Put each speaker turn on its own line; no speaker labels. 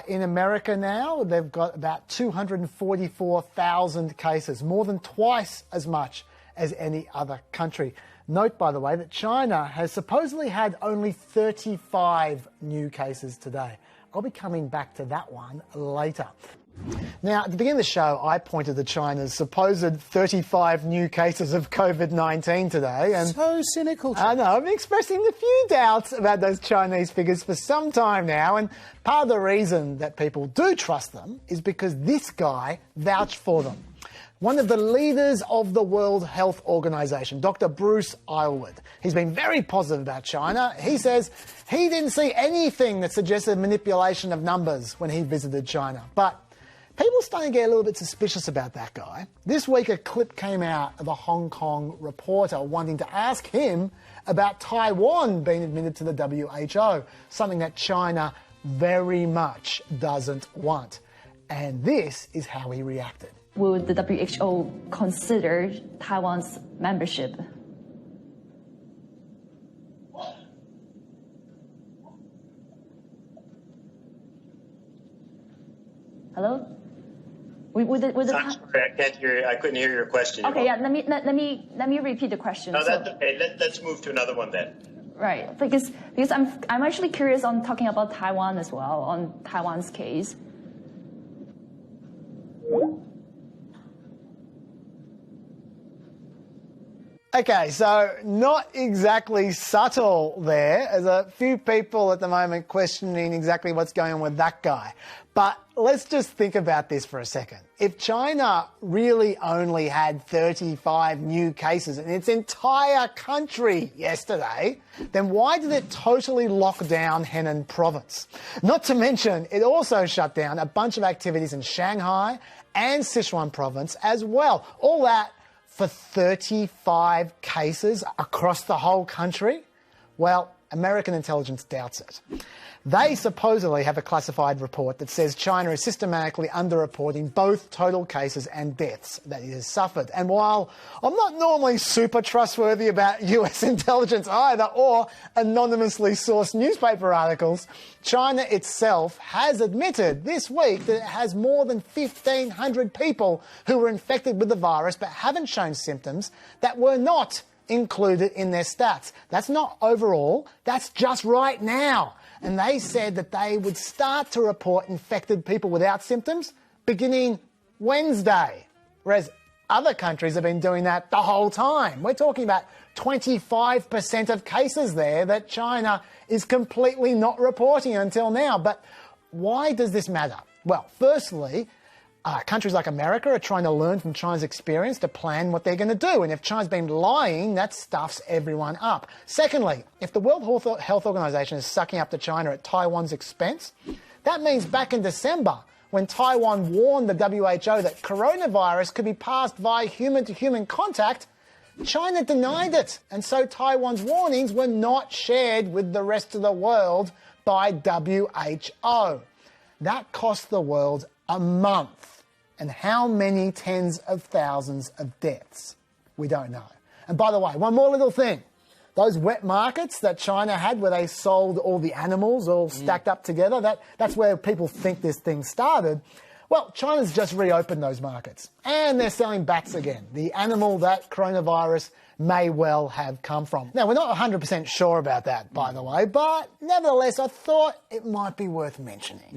In America now, they've got about 244,000 cases, more than twice as much as any other country. Note, by the way, that China has supposedly had only 35 new cases today. I'll be coming back to that one later. Now, at the beginning of the show, I pointed to China's supposed 35 new cases of COVID-19 today. And
so cynical.
I know, I've been expressing a few doubts about those Chinese figures for some time now. And part of the reason that people do trust them is because this guy vouched for them. One of the leaders of the World Health Organization, Dr. Bruce Aylward. He's been very positive about China. He says he didn't see anything that suggested manipulation of numbers when he visited China. But people are starting to get a little bit suspicious about that guy. This week a clip came out of a Hong Kong reporter wanting to ask him about Taiwan being admitted to the WHO, something that China very much doesn't want. And this is how he reacted.
Will the WHO consider Taiwan's membership?
I'm
Hello?
sorry, I can't hear. I couldn't hear your question.
Okay, yeah. Let me repeat the question.
No, that's okay. Let's move to another one then.
Right, because I'm actually curious on talking about Taiwan as well, on Taiwan's case.
Okay, so not exactly subtle there. There's a few people at the moment questioning exactly what's going on with that guy. But let's just think about this for a second. If China really only had 35 new cases in its entire country yesterday, then why did it totally lock down Henan province? Not to mention, it also shut down a bunch of activities in Shanghai and Sichuan province as well. All that for 35 cases across the whole country? Well, American intelligence doubts it. They supposedly have a classified report that says China is systematically underreporting both total cases and deaths that it has suffered. And while I'm not normally super trustworthy about US intelligence either, or anonymously sourced newspaper articles, China itself has admitted this week that it has more than 1,500 people who were infected with the virus but haven't shown symptoms that were not included in their stats. That's not overall, that's just right now. And they said that they would start to report infected people without symptoms beginning Wednesday, whereas other countries have been doing that the whole time. We're talking about 25% of cases there that China is completely not reporting until now. But why does this matter? Well, firstly, countries like America are trying to learn from China's experience to plan what they're going to do. And if China's been lying, that stuffs everyone up. Secondly, if the World Health Organization is sucking up to China at Taiwan's expense, that means back in December, when Taiwan warned the WHO that coronavirus could be passed via human-to-human contact, China denied it. And so Taiwan's warnings were not shared with the rest of the world by WHO. That cost the world a month. And how many tens of thousands of deaths? We don't know. And by the way, one more little thing. Those wet markets that China had where they sold all the animals all stacked up together, that's where people think this thing started. Well, China's just reopened those markets. And they're selling bats again, the animal that coronavirus may well have come from. Now, we're not 100% sure about that, by the way, but nevertheless, I thought it might be worth mentioning.